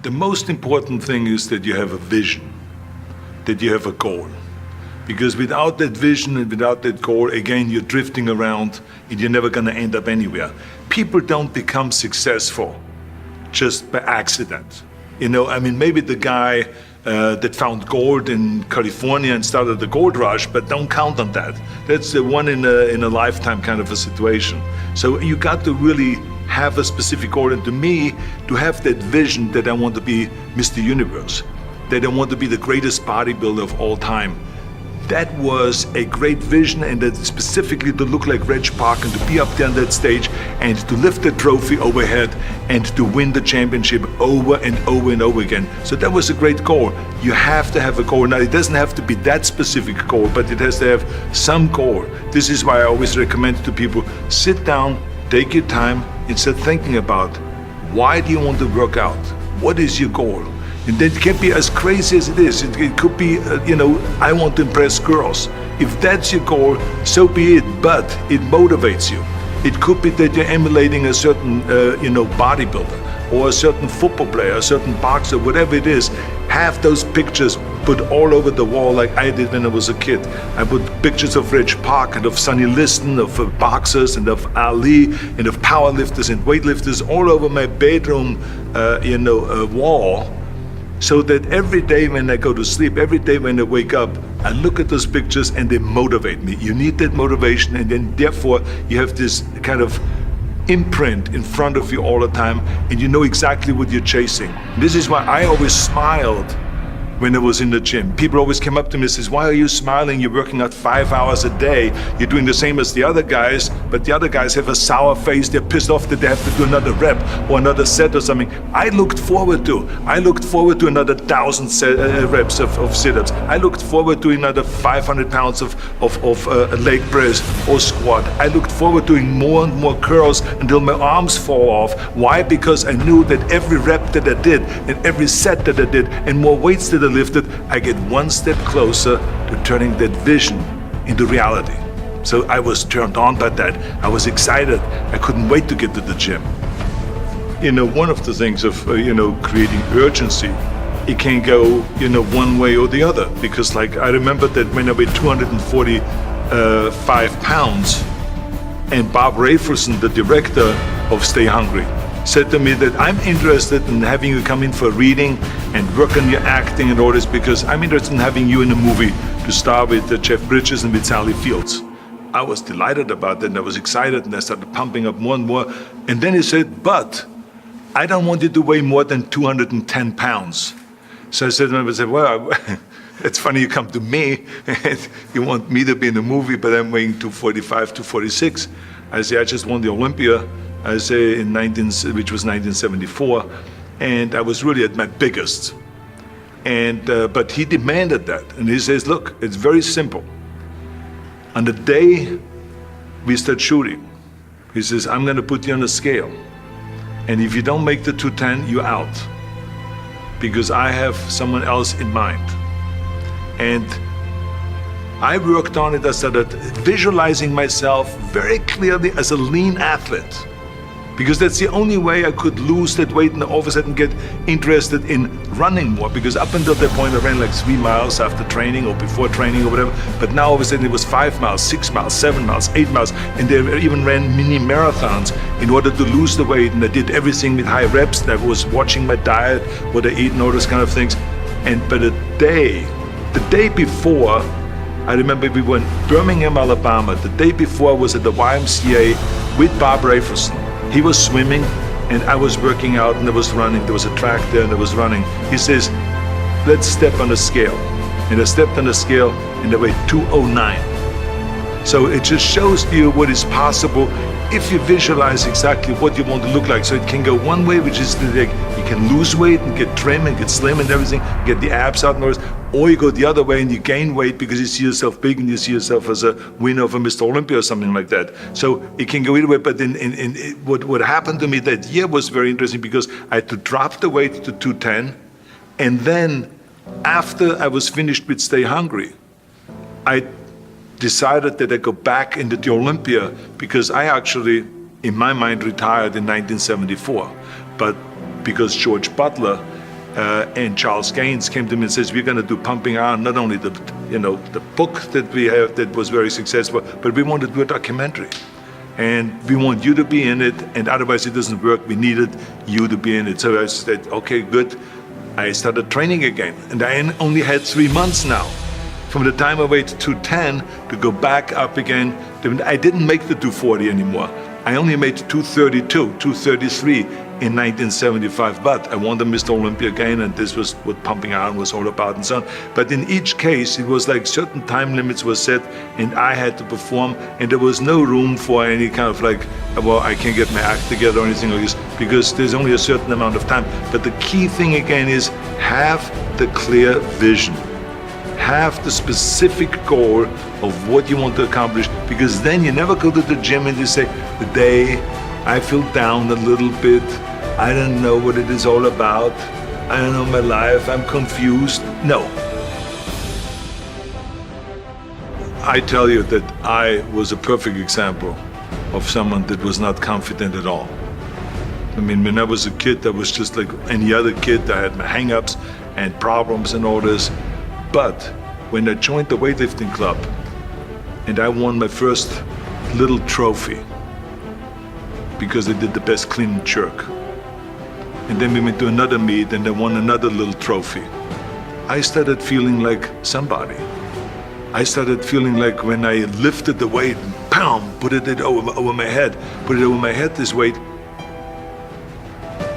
The most important thing is that you have a vision, that you have a goal. Because without that vision and without that goal, again, you're drifting around and you're never gonna end up anywhere. People don't become successful just by accident. You know, I mean, maybe the guy that found gold in California and started the gold rush, but don't count on that. That's the one in a lifetime kind of a situation. So you got to really have a specific goal, and to me, to have that vision that I want to be Mr. Universe, that I want to be the greatest bodybuilder of all time. That was a great vision, and that specifically to look like Reg Park and to be up there on that stage and to lift the trophy overhead and to win the championship over and over and over again. So that was a great goal. You have to have a goal. Now, it doesn't have to be that specific goal, but it has to have some goal. This is why I always recommend to people, sit down, take your time, and start thinking about, why do you want to work out? What is your goal? And that can be as crazy as it is. It could be, I want to impress girls. If that's your goal, so be it, but it motivates you. It could be that you're emulating a certain, bodybuilder or a certain football player, a certain boxer, whatever it is. Have those pictures put all over the wall like I did when I was a kid. I put pictures of Reg Park and of Sonny Liston, of boxers and of Ali and of powerlifters and weightlifters all over my bedroom, wall. So that every day when I go to sleep, every day when I wake up, I look at those pictures and they motivate me. You need that motivation, and then therefore you have this kind of imprint in front of you all the time, and you know exactly what you're chasing. This is why I always smiled when I was in the gym. People always came up to me and says, why are you smiling? You're working out 5 hours a day. You're doing the same as the other guys, but the other guys have a sour face. They're pissed off that they have to do another rep or another set or something. I looked forward to another 1,000 reps of sit-ups. I looked forward to another 500 pounds of leg press or squat. I looked forward to doing more and more curls until my arms fall off. Why? Because I knew that every rep that I did and every set that I did and more weights that I lifted, I get one step closer to turning that vision into reality. So I was turned on by that. I was excited. I couldn't wait to get to the gym. One of the things of, creating urgency, it can go, one way or the other. Because like, I remember that when I weighed 245 pounds, and Bob Rafelson, the director of Stay Hungry, said to me that I'm interested in having you come in for a reading and work on your acting and all this, because I'm interested in having you in a movie to star with Jeff Bridges and with Sally Fields. I was delighted about that, and I was excited, and I started pumping up more and more. And then he said, but I don't want you to weigh more than 210 pounds. So I said to him, well, it's funny you come to me and you want me to be in a movie, but I'm weighing 245, 246. I say, I just won the Olympia. I say which was 1974, and I was really at my biggest. And but he demanded that, and he says, look, it's very simple. On the day we start shooting, he says, I'm going to put you on a scale, and if you don't make the 210, you're out, because I have someone else in mind. And I worked on it. I started visualizing myself very clearly as a lean athlete, because that's the only way I could lose that weight and all of a sudden get interested in running more. Because up until that point I ran like 3 miles after training or before training or whatever, but now all of a sudden it was 5 miles, 6 miles, 7 miles, 8 miles, and they even ran mini marathons in order to lose the weight, and I did everything with high reps, and I was watching my diet, what I eat and all those kind of things. But the day before, I remember we were in Birmingham, Alabama. The day before I was at the YMCA with Bob Rafelson. He was swimming and I was working out, and I was running. There was a track there and I was running. He says, let's step on the scale. And I stepped on the scale and I weighed 209. So it just shows you what is possible if you visualize exactly what you want to look like. So it can go one way, which is like you can lose weight and get trim and get slim and everything, get the abs out and all this. Or you go the other way and you gain weight because you see yourself big and you see yourself as a winner of a Mr. Olympia or something like that. So it can go either way. But what happened to me that year was very interesting, because I had to drop the weight to 210. And then after I was finished with Stay Hungry, I decided that I go back into the Olympia, because I actually, in my mind, retired in 1974. But because George Butler And Charles Gaines came to me and says, we're going to do Pumping Iron, not only the book that we have that was very successful, but we want to do a documentary. And we want you to be in it, and otherwise it doesn't work. We needed you to be in it. So I said, okay, good. I started training again, and I only had 3 months now. From the time I weighed 210 to go back up again, I didn't make the 240 anymore. I only made 232, 233 in 1975, but I won the Mr. Olympia again, and this was what Pumping Iron was all about and so on. But in each case, it was like certain time limits were set, and I had to perform, and there was no room for any kind of like, well, I can't get my act together or anything like this, because there's only a certain amount of time. But the key thing again is have the clear vision. Have the specific goal of what you want to accomplish, because then you never go to the gym and you say, today I feel down a little bit, I don't know what it is all about, I don't know my life, I'm confused. No. I tell you that I was a perfect example of someone that was not confident at all. I mean, when I was a kid, I was just like any other kid. I had my hang-ups and problems and all this. But when I joined the weightlifting club and I won my first little trophy because I did the best clean and jerk, and then we went to another meet and I won another little trophy, I started feeling like somebody. I started feeling like when I lifted the weight, pound, put it over my head, this weight,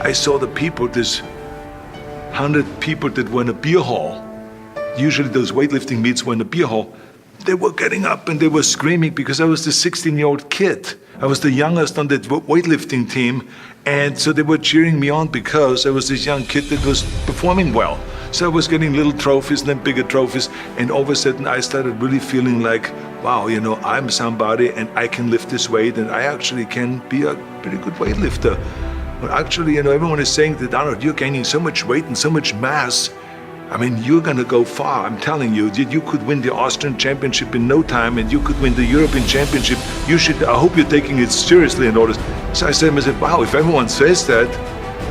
I saw the people, this 100 people that were in a beer hall. Usually those weightlifting meets were in a beer hall. They were getting up and they were screaming because I was the 16-year-old kid. I was the youngest on that weightlifting team, and so they were cheering me on because I was this young kid that was performing well. So I was getting little trophies and then bigger trophies, and all of a sudden I started really feeling like, wow, I'm somebody and I can lift this weight and I actually can be a pretty good weightlifter. But actually, everyone is saying that, Arnold, you're gaining so much weight and so much mass. I mean, you're gonna go far. I'm telling you, you could win the Austrian Championship in no time, and you could win the European Championship. I hope you're taking it seriously and all this. So I said to myself, wow, if everyone says that,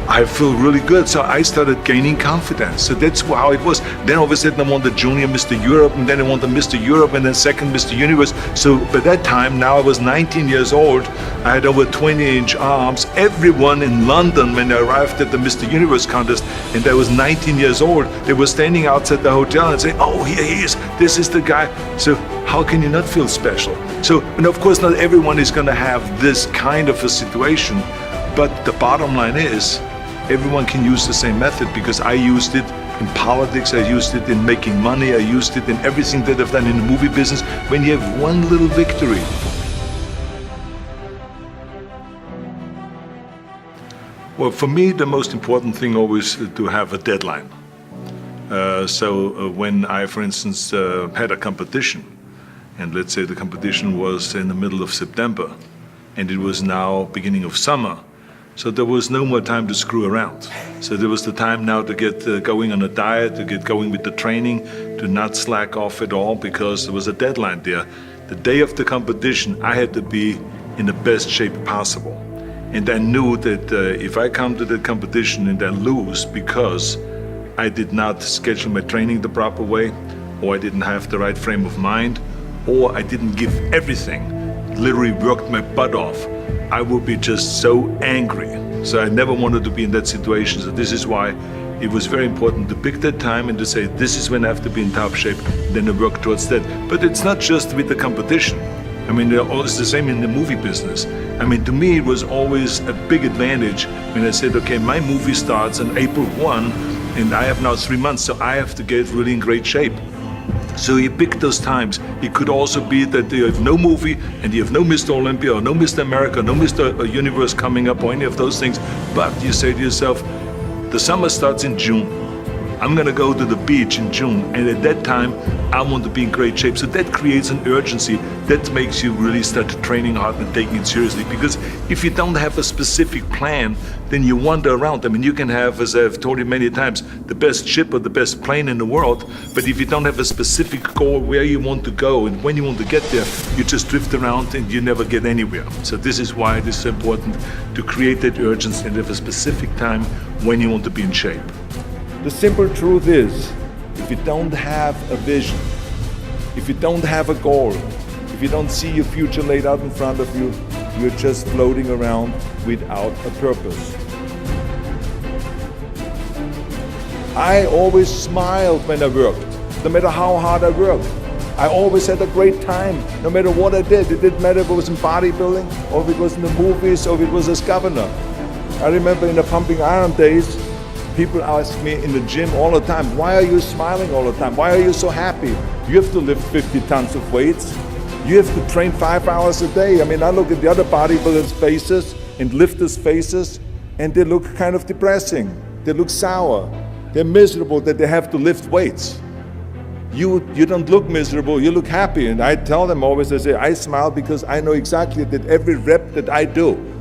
I feel really good. So I started gaining confidence. So that's how it was. Then all of a sudden I won the Junior Mr. Europe, and then I won the Mr. Europe, and then second Mr. Universe. So by that time, now I was 19 years old. I had over 20-inch arms. Everyone in London, when I arrived at the Mr. Universe contest, and I was 19 years old, they were standing outside the hotel and saying, oh, here he is. This is the guy. So how can you not feel special? So, and of course, not everyone is going to have this kind of a situation, but the bottom line is, everyone can use the same method, because I used it in politics, I used it in making money, I used it in everything that I've done in the movie business. When you have one little victory. Well, for me, the most important thing always is to have a deadline. So when I, for instance, had a competition, and let's say the competition was in the middle of September, and it was now beginning of summer, so there was no more time to screw around. So there was the time now to get going on a diet, to get going with the training, to not slack off at all, because there was a deadline there. The day of the competition, I had to be in the best shape possible. And I knew that if I come to the competition and I lose because I did not schedule my training the proper way, or I didn't have the right frame of mind, or I didn't give everything, literally worked my butt off, I would be just so angry. So I never wanted to be in that situation. So this is why it was very important to pick that time and to say, this is when I have to be in top shape, then I work towards that. But it's not just with the competition. I mean, it's the same in the movie business. I mean, to me, it was always a big advantage when I said, okay, my movie starts on April 1, and I have now 3 months, so I have to get really in great shape. So you pick those times. It could also be that you have no movie and you have no Mr. Olympia or no Mr. America, no Mr. Universe coming up or any of those things. But you say to yourself, the summer starts in June. I'm gonna go to the beach in June, and at that time, I want to be in great shape. So that creates an urgency that makes you really start training hard and taking it seriously. Because if you don't have a specific plan, then you wander around. I mean, you can have, as I've told you many times, the best ship or the best plane in the world, but if you don't have a specific goal where you want to go and when you want to get there, you just drift around and you never get anywhere. So this is why it is so important to create that urgency and have a specific time when you want to be in shape. The simple truth is, if you don't have a vision, if you don't have a goal, if you don't see your future laid out in front of you, you're just floating around without a purpose. I always smiled when I worked, no matter how hard I worked. I always had a great time, no matter what I did. It didn't matter if it was in bodybuilding, or if it was in the movies, or if it was as governor. I remember in the pumping iron days, people ask me in the gym all the time, why are you smiling all the time? Why are you so happy? You have to lift 50 tons of weights. You have to train 5 hours a day. I mean, I look at the other bodybuilders' faces and lifters' faces, and they look kind of depressing. They look sour. They're miserable that they have to lift weights. You don't look miserable, you look happy. And I tell them always, I say, I smile because I know exactly that every rep that I do,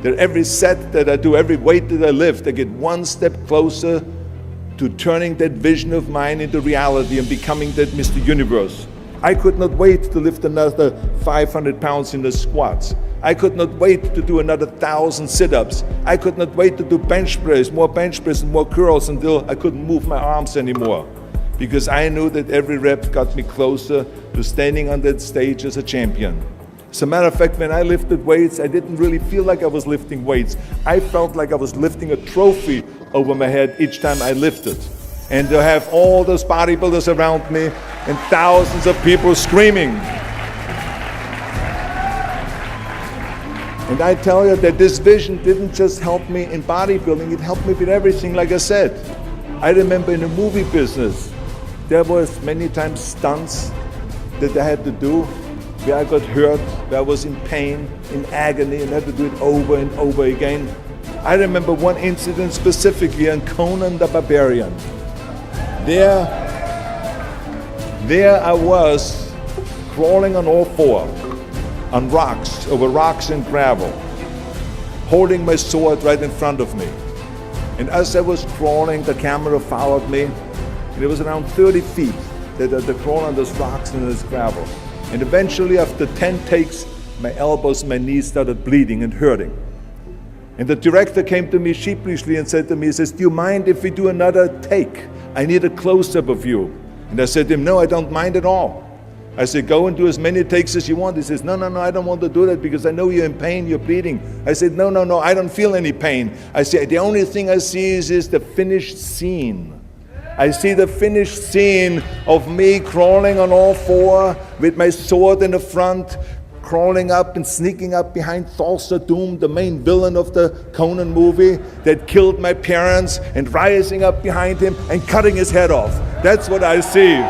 that every set that I do, every weight that I lift, I get one step closer to turning that vision of mine into reality and becoming that Mr. Universe. I could not wait to lift another 500 pounds in the squats. I could not wait to do another 1,000 sit-ups. I could not wait to do bench press and more curls until I couldn't move my arms anymore. Because I knew that every rep got me closer to standing on that stage as a champion. As a matter of fact, when I lifted weights, I didn't really feel like I was lifting weights. I felt like I was lifting a trophy over my head each time I lifted. And to have all those bodybuilders around me and thousands of people screaming. And I tell you that this vision didn't just help me in bodybuilding, it helped me with everything, like I said. I remember in the movie business, there was many times stunts that I had to do where I got hurt, where I was in pain, in agony, and had to do it over and over again. I remember one incident specifically on Conan the Barbarian. There I was crawling on all four, on rocks, over rocks and gravel, holding my sword right in front of me. And as I was crawling, the camera followed me, and it was around 30 feet that I had to crawl on those rocks and this gravel. And eventually, after 10 takes, my elbows and my knees started bleeding and hurting. And the director came to me sheepishly and said to me, he says, do you mind if we do another take? I need a close-up of you. And I said to him, no, I don't mind at all. I said, go and do as many takes as you want. He says, no, I don't want to do that because I know you're in pain, you're bleeding. I said, no, I don't feel any pain. I said, the only thing I see is the finished scene. I see the finished scene of me crawling on all four with my sword in the front, crawling up and sneaking up behind Thulsa Doom, the main villain of the Conan movie that killed my parents, and rising up behind him and cutting his head off. That's what I see.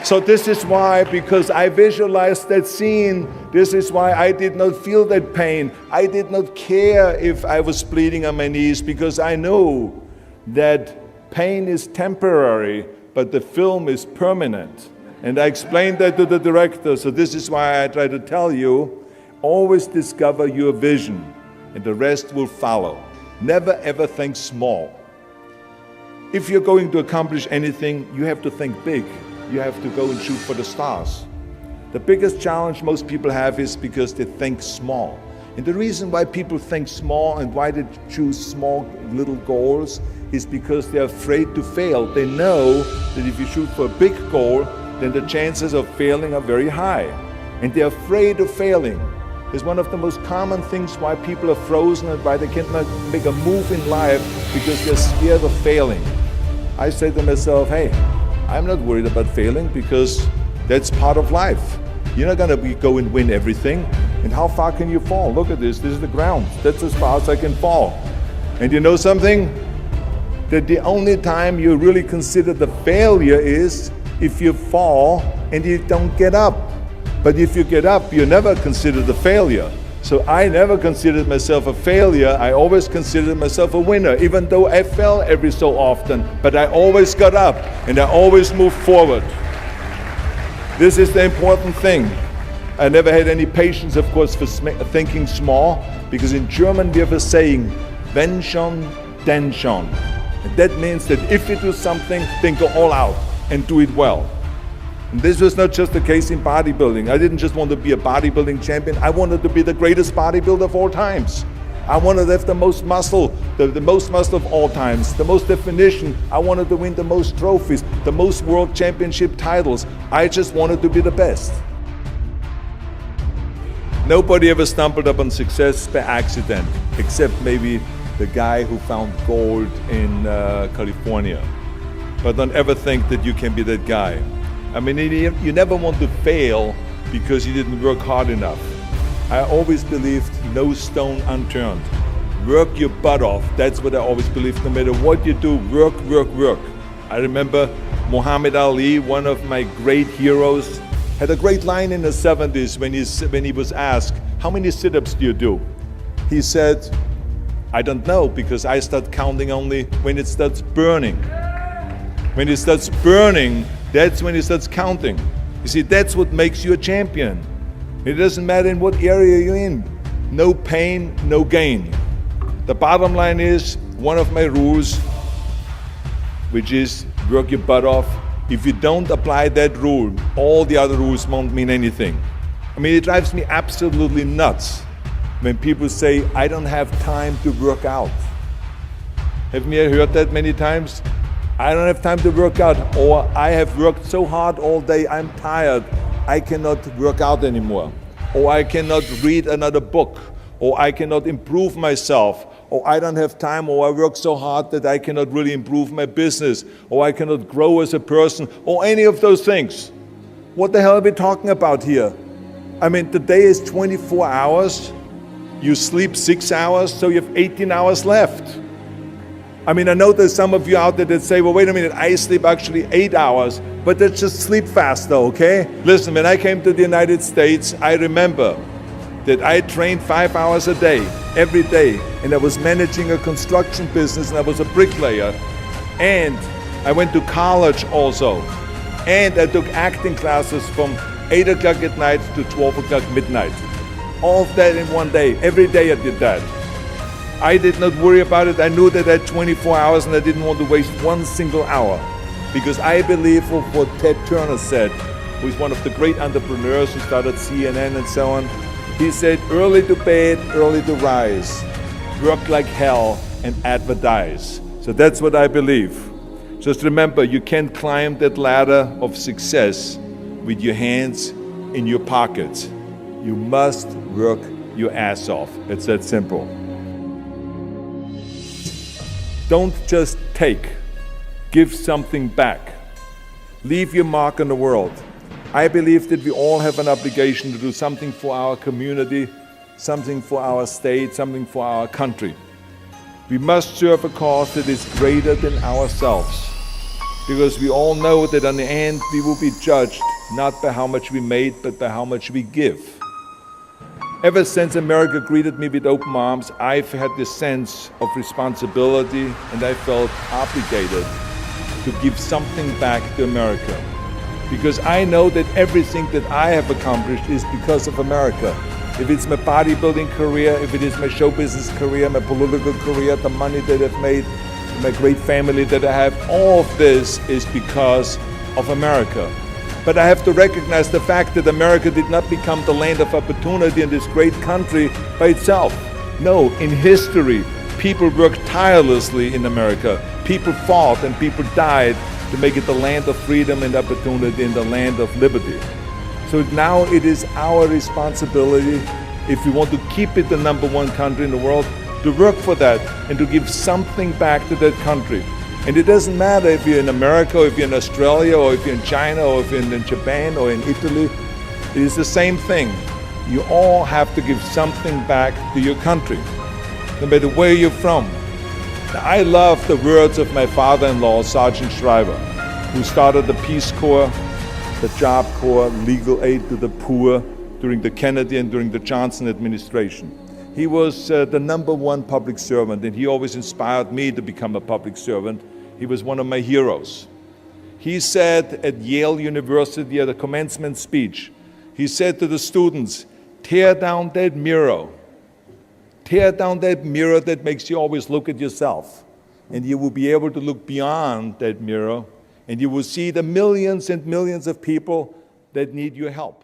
So this is why, because I visualized that scene, this is why I did not feel that pain. I did not care if I was bleeding on my knees, because I know that pain is temporary, but the film is permanent. And I explained that to the director, so this is why I try to tell you, always discover your vision, and the rest will follow. Never ever think small. If you're going to accomplish anything, you have to think big. You have to go and shoot for the stars. The biggest challenge most people have is because they think small. And the reason why people think small and why they choose small little goals is because they're afraid to fail. They know that if you shoot for a big goal, then the chances of failing are very high. And they're afraid of failing. It's one of the most common things why people are frozen and why they cannot make a move in life, because they're scared of failing. I say to myself, hey, I'm not worried about failing because that's part of life. You're not gonna go and win everything. And how far can you fall? Look at this is the ground. That's as far as I can fall. And you know something? That the only time you really consider the failure is if you fall and you don't get up. But if you get up, you never consider the failure. So I never considered myself a failure. I always considered myself a winner, even though I fell every so often. But I always got up and I always moved forward. This is the important thing. I never had any patience, of course, for thinking small, because in German we have a saying, wenn schon, denn schon. And that means that if you do something, then go all out and do it well. And this was not just the case in bodybuilding. I didn't just want to be a bodybuilding champion. I wanted to be the greatest bodybuilder of all times. I wanted to have the most muscle, the most muscle of all times, the most definition. I wanted to win the most trophies, the most world championship titles. I just wanted to be the best. Nobody ever stumbled upon success by accident, except maybe the guy who found gold in California. But don't ever think that you can be that guy. I mean, you never want to fail because you didn't work hard enough. I always believed no stone unturned. Work your butt off. That's what I always believed. No matter what you do, work, work, work. I remember Muhammad Ali, one of my great heroes, had a great line in the 70s when he was asked, how many sit-ups do you do? He said, I don't know, because I start counting only when it starts burning. When it starts burning, that's when it starts counting. You see, that's what makes you a champion. It doesn't matter in what area you're in. No pain, no gain. The bottom line is one of my rules, which is work your butt off. If you don't apply that rule, all the other rules won't mean anything. I mean, it drives me absolutely nuts when people say, I don't have time to work out. Haven't you heard that many times? I don't have time to work out, or I have worked so hard all day, I'm tired, I cannot work out anymore. Or I cannot read another book, or I cannot improve myself, or I don't have time, or I work so hard that I cannot really improve my business, or I cannot grow as a person, or any of those things. What the hell are we talking about here? I mean, the day is 24 hours, you sleep 6 hours, so you have 18 hours left. I mean, I know there's some of you out there that say, well, wait a minute, I sleep actually 8 hours, but that's just sleep faster, okay? Listen, when I came to the United States, I remember that I trained 5 hours a day, every day, and I was managing a construction business, and I was a bricklayer, and I went to college also, and I took acting classes from 8 o'clock at night to 12 o'clock midnight. All of that in one day. Every day I did that. I did not worry about it. I knew that I had 24 hours and I didn't want to waste one single hour, because I believe of what Ted Turner said, who is one of the great entrepreneurs who started CNN and so on. He said, early to bed, early to rise, work like hell and advertise. So that's what I believe. Just remember, you can't climb that ladder of success with your hands in your pockets. You must work your ass off. It's that simple. Don't just take, give something back. Leave your mark on the world. I believe that we all have an obligation to do something for our community, something for our state, something for our country. We must serve a cause that is greater than ourselves, because we all know that in the end we will be judged not by how much we made, but by how much we give. Ever since America greeted me with open arms, I've had this sense of responsibility, and I felt obligated to give something back to America. Because I know that everything that I have accomplished is because of America. If it's my bodybuilding career, if it is my show business career, my political career, the money that I've made, my great family that I have, all of this is because of America. But I have to recognize the fact that America did not become the land of opportunity in this great country by itself. No, in history, people worked tirelessly in America. People fought and people died to make it the land of freedom and opportunity and the land of liberty. So now it is our responsibility, if we want to keep it the #1 country in the world, to work for that and to give something back to that country. And it doesn't matter if you're in America, or if you're in Australia, or if you're in China, or if you're in Japan, or in Italy. It is the same thing. You all have to give something back to your country, no matter where you're from. Now, I love the words of my father-in-law, Sergeant Shriver, who started the Peace Corps, the Job Corps, legal aid to the poor during the Kennedy and during the Johnson administration. He was the #1 public servant, and he always inspired me to become a public servant. He was one of my heroes. He said at Yale University at a commencement speech, he said to the students, tear down that mirror. Tear down that mirror that makes you always look at yourself. And you will be able to look beyond that mirror, and you will see the millions and millions of people that need your help.